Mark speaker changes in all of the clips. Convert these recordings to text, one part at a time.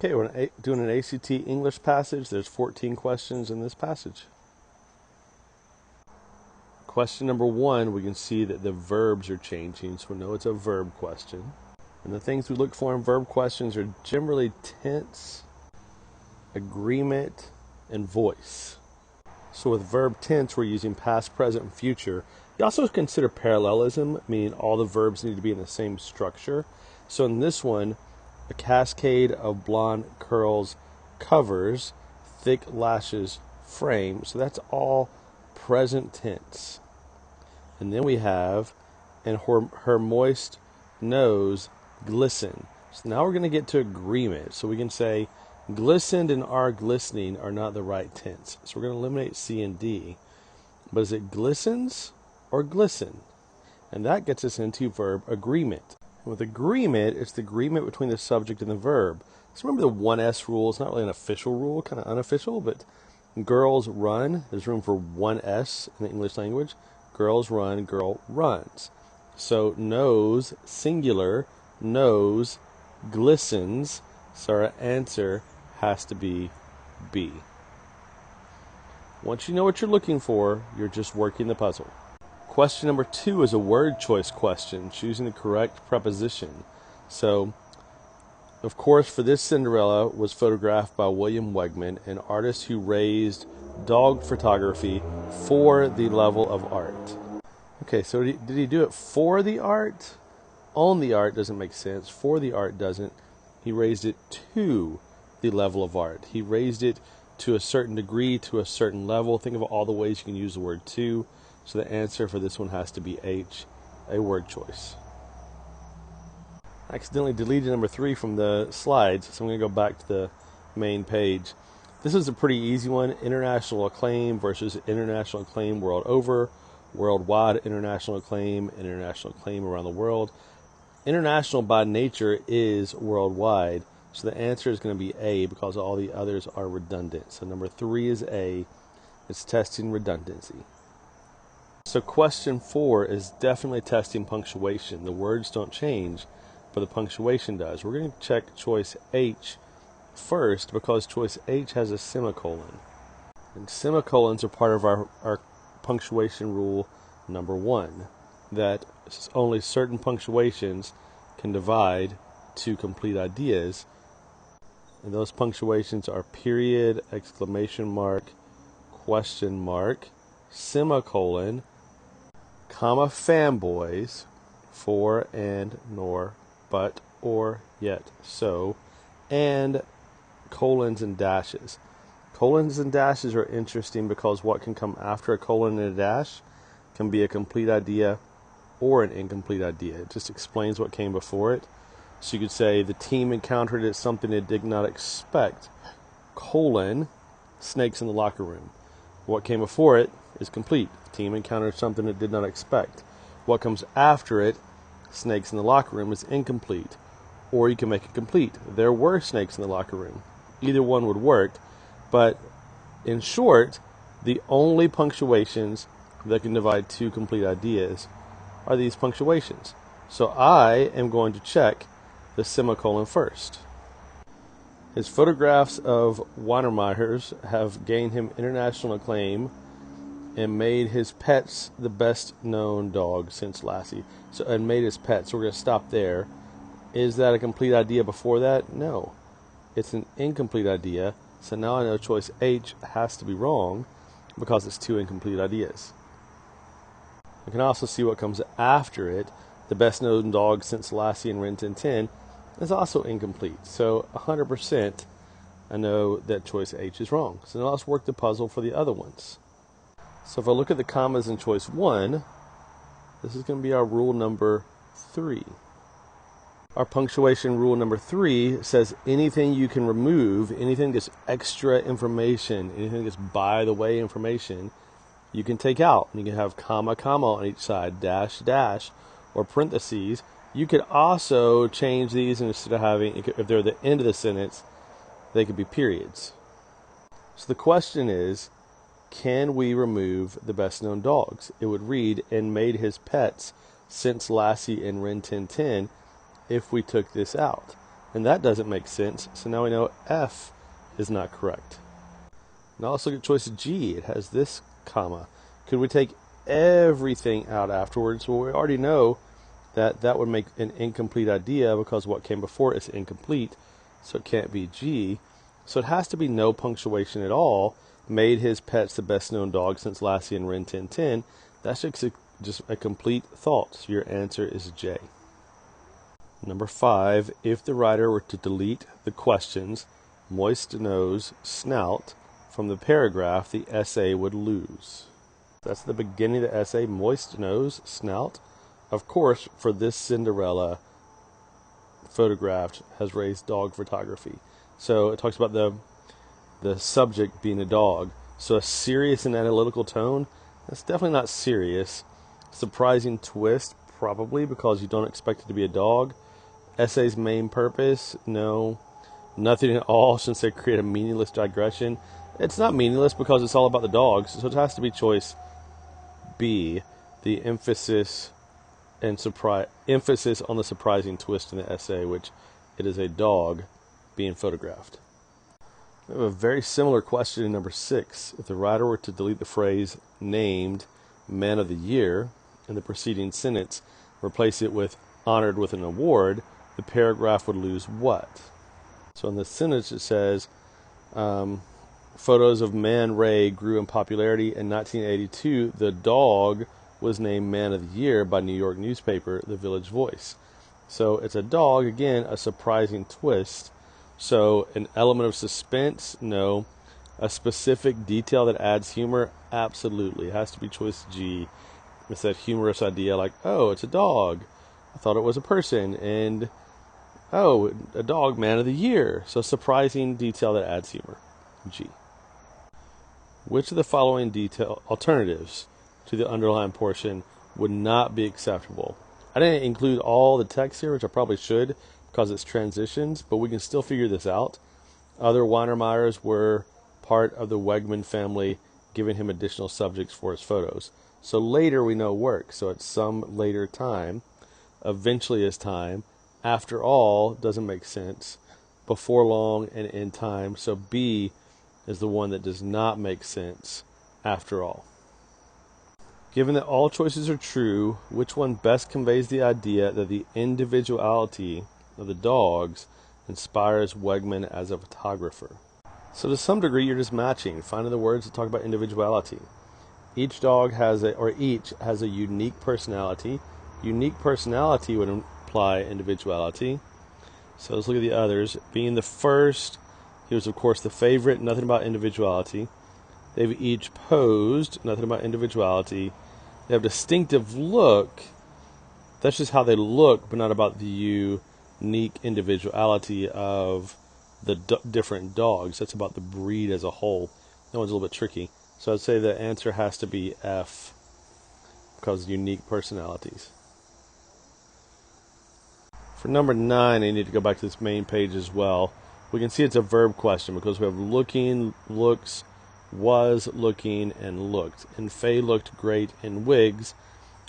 Speaker 1: Okay, we're doing an ACT English passage. There's 14 questions in this passage. Question number 1, we can see that the verbs are changing, so we know it's a verb question. And the things we look for in verb questions are generally tense, agreement, and voice. So with verb tense, we're using past, present, and future. You also consider parallelism, meaning all the verbs need to be in the same structure. So in this one, a cascade of blonde curls covers, thick lashes frame. So that's all present tense. And then we have, and her moist nose glisten. So now we're going to get to agreement. So we can say, glistened and are glistening are not the right tense. So we're going to eliminate C and D. But is it glistens or glisten? And that gets us into verb agreement. With agreement, it's the agreement between the subject and the verb. So remember the 1S rule. It's not really an official rule, kind of unofficial, but girls run. There's room for 1S in the English language. Girls run, girl runs. So nose, singular, nose glistens. So our answer has to be B. Once you know what you're looking for, you're just working the puzzle. Question number 2 is a word choice question, choosing the correct preposition. So, of course, for this Cinderella was photographed by William Wegman, an artist who raised dog photography for the level of art. Okay, so did he do it for the art? On the art doesn't make sense. For the art doesn't. He raised it to the level of art. He raised it to a certain degree, to a certain level. Think of all the ways you can use the word to. So the answer for this one has to be H, a word choice. I accidentally deleted number 3 from the slides, so I'm going to go back to the main page. This is a pretty easy one. International acclaim versus international acclaim world over. Worldwide international acclaim around the world. International by nature is worldwide, so the answer is going to be A because all the others are redundant. So number 3 is A. It's testing redundancy. So question 4 is definitely testing punctuation. The words don't change, but the punctuation does. We're going to check choice H first because choice H has a semicolon. And semicolons are part of our punctuation rule number 1, that only certain punctuations can divide to complete ideas. And those punctuations are period, exclamation mark, question mark, semicolon, comma, fanboys, for, and, nor, but, or, yet, so, and colons and dashes. Colons and dashes are interesting because what can come after a colon and a dash can be a complete idea or an incomplete idea. It just explains what came before it. So you could say the team encountered something it did not expect, colon, snakes in the locker room. What came before it is complete. The team encountered something it did not expect. What comes after it, snakes in the locker room, is incomplete. Or you can make it complete. There were snakes in the locker room. Either one would work. But in short, the only punctuations that can divide two complete ideas are these punctuations. So I am going to check the semicolon first. His photographs of Weinermeyer's have gained him international acclaim and made his pets the best known dog since Lassie. So, and made his pets. So we're going to stop there. Is that a complete idea before that? No. It's an incomplete idea. So now I know choice H has to be wrong because it's two incomplete ideas. I can also see what comes after it. The best known dog since Lassie and Rin Tin Tin is also incomplete. So 100% I know that choice H is wrong. So now let's work the puzzle for the other ones. So if I look at the commas in choice 1, this is going to be our rule number 3. Our punctuation rule number 3 says anything you can remove, anything that's extra information, anything that's by the way information, you can take out. You can have comma, comma on each side, dash, dash, or parentheses. You could also change these, and instead of having, if they're the end of the sentence, they could be periods. So the question is, can we remove the best known dogs? It would read, and made his pets since Lassie and Rin Tin Tin, if we took this out. and that doesn't make sense. So now we know F is not correct. Now let's look at choice G. It has this comma. Could we take everything out afterwards? Well, we already know that that would make an incomplete idea because what came before is incomplete, so it can't be G. So it has to be no punctuation at all. Made his pets the best known dog since Lassie and Rin Tin Tin. That's just a complete thought. So your answer is J. Number 5, if the writer were to delete the questions, moist nose, snout, from the paragraph, the essay would lose. That's the beginning of the essay, moist nose, snout. Of course, for this Cinderella photographed has raised dog photography. So it talks about the subject being a dog. So a serious and analytical tone, that's definitely not serious. Surprising twist, probably, because you don't expect it to be a dog. Essay's main purpose, no. Nothing at all, since they create a meaningless digression. It's not meaningless because it's all about the dogs, so it has to be choice B, the emphasis on the surprising twist in the essay, which it is a dog being photographed. We have a very similar question in number 6. If the writer were to delete the phrase named Man of the Year in the preceding sentence, replace it with honored with an award, the paragraph would lose what? So in this sentence it says, photos of Man Ray grew in popularity. In 1982, the dog was named Man of the Year by New York newspaper The Village Voice. So it's a dog, again, a surprising twist. So an element of suspense, no. A specific detail that adds humor, absolutely. It has to be choice G. It's that humorous idea like, oh, it's a dog. I thought it was a person. And, oh, a dog, Man of the Year. So surprising detail that adds humor, G. Which of the following alternatives to the underlined portion would not be acceptable? I didn't include all the text here, which I probably should because it's transitions, but we can still figure this out. Other Weinermeyers were part of the Wegman family, giving him additional subjects for his photos. So later we know work, so at some later time, eventually is time, after all doesn't make sense, before long and in time, so B is the one that does not make sense after all. Given that all choices are true, which one best conveys the idea that the individuality of the dogs inspires Wegman as a photographer? So to some degree you're just matching, finding the words that talk about individuality. Each has a unique personality. Unique personality would imply individuality. So let's look at the others. Being the first, he was, of course, the favorite, nothing about individuality. They've each posed, nothing about individuality. They have distinctive look. That's just how they look, but not about the unique individuality of the different dogs. That's about the breed as a whole. That one's a little bit tricky. So I'd say the answer has to be F, because unique personalities. For number 9, I need to go back to this main page as well. We can see it's a verb question because we have looking, looks, was looking, and looked. And Faye looked great in wigs,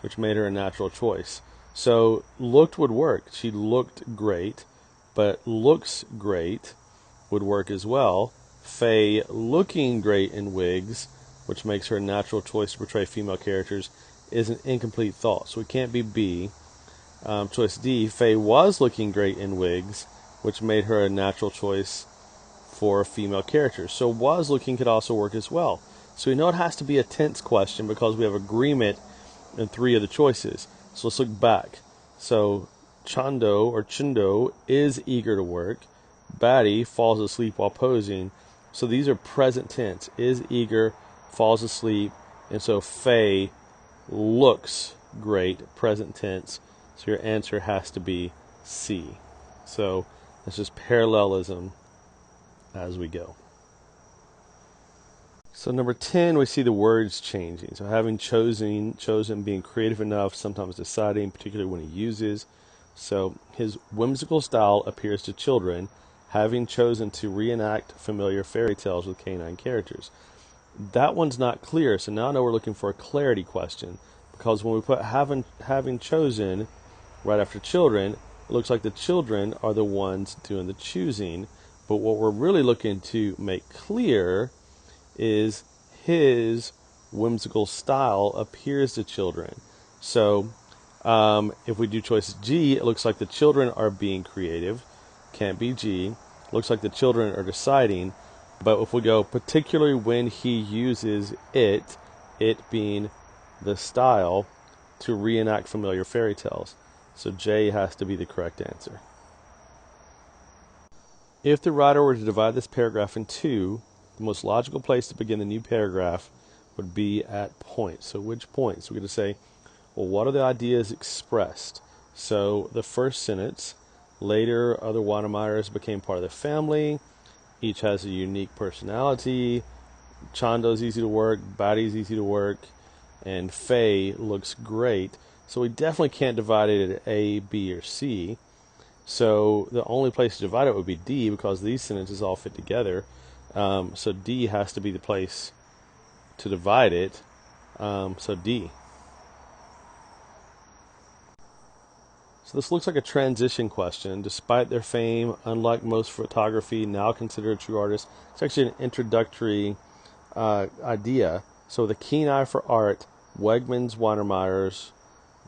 Speaker 1: which made her a natural choice. So looked would work. She looked great, but looks great would work as well. Faye looking great in wigs, which makes her a natural choice to portray female characters, is an incomplete thought. So it can't be B. Choice D, Faye was looking great in wigs, which made her a natural choice for female characters. So was looking could also work as well. So we know it has to be a tense question because we have agreement in 3 of the choices. So let's look back. So Chundo is eager to work. Batty falls asleep while posing. So these are present tense. Is eager, falls asleep, and so Faye looks great, present tense. So your answer has to be C. So that's just parallelism as we go. So number 10, we see the words changing. So having chosen, being creative enough, sometimes deciding, particularly when he uses. So his whimsical style appears to children, having chosen to reenact familiar fairy tales with canine characters. That one's not clear, so now I know we're looking for a clarity question, because when we put having chosen right after children, it looks like the children are the ones doing the choosing. But what we're really looking to make clear is his whimsical style appears to children. So if we do choice G, it looks like the children are being creative. Can't be G. Looks like the children are deciding. But if we go particularly when he uses it being the style, to reenact familiar fairy tales. So J has to be the correct answer. If the writer were to divide this paragraph in two, the most logical place to begin the new paragraph would be at points. So which points? We're going to say, well, what are the ideas expressed? So the first sentence, later other Wanameyers became part of the family. Each has a unique personality. Chando's easy to work, Batty's easy to work, and Faye looks great. So we definitely can't divide it at A, B, or C. So the only place to divide it would be D, because these sentences all fit together. So D has to be the place to divide it. So D. So this looks like a transition question. Despite their fame, unlike most photography, now considered a true artist. It's actually an introductory idea. So with a keen eye for art, Wegmans Wanameyers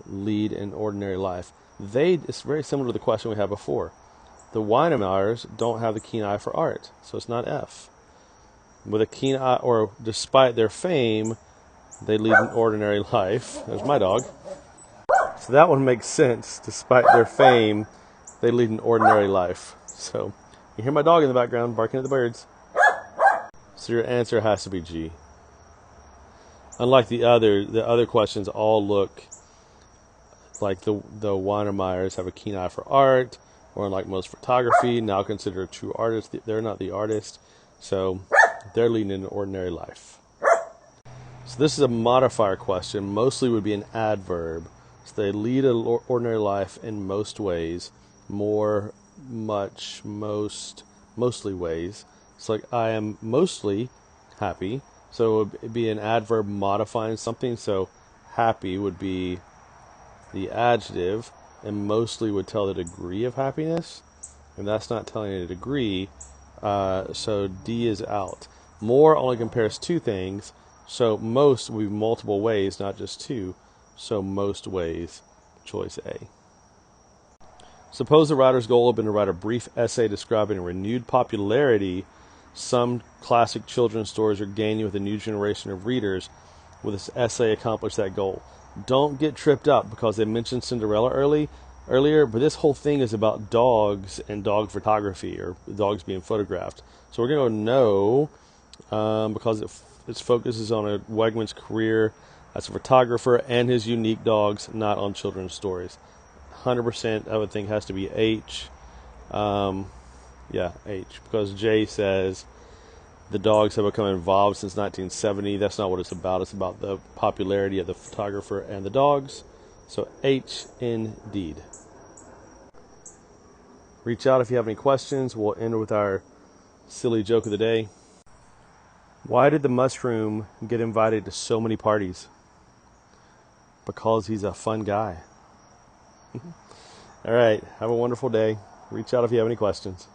Speaker 1: lead an ordinary life. It's very similar to the question we had before. The Wanameyers don't have the keen eye for art, so it's not F. With a keen eye, or despite their fame, they lead an ordinary life. There's my dog. So that one makes sense. Despite their fame, they lead an ordinary life. So you hear my dog in the background barking at the birds. So your answer has to be G. Unlike the other questions all look like the Wanameyers have a keen eye for art, or unlike most photography, now considered a true artist. They're not the artist, so they're leading an ordinary life. So this is a modifier question. Mostly would be an adverb. So they lead an ordinary life in most ways, more, much, most, mostly ways. It's like I am mostly happy. So it would be an adverb modifying something. So happy would be the adjective, and mostly would tell the degree of happiness, and that's not telling a degree. So D is out. More only compares two things. So most would be multiple ways, not just two. So most ways, choice A. Suppose the writer's goal had been to write a brief essay describing a renewed popularity some classic children's stories are gaining with a new generation of readers. Will this essay accomplish that goal? Don't get tripped up because they mentioned Cinderella earlier, but this whole thing is about dogs and dog photography, or dogs being photographed. So we're going to know because its focus is on a Wegman's career as a photographer and his unique dogs, not on children's stories. 100% I would think has to be H. Yeah, H, because J says the dogs have become involved since 1970. That's not what it's about. It's about the popularity of the photographer and the dogs. So H indeed. Reach out if you have any questions. We'll end with our silly joke of the day. Why did the mushroom get invited to so many parties? Because he's a fun guy. All right, have a wonderful day. Reach out if you have any questions.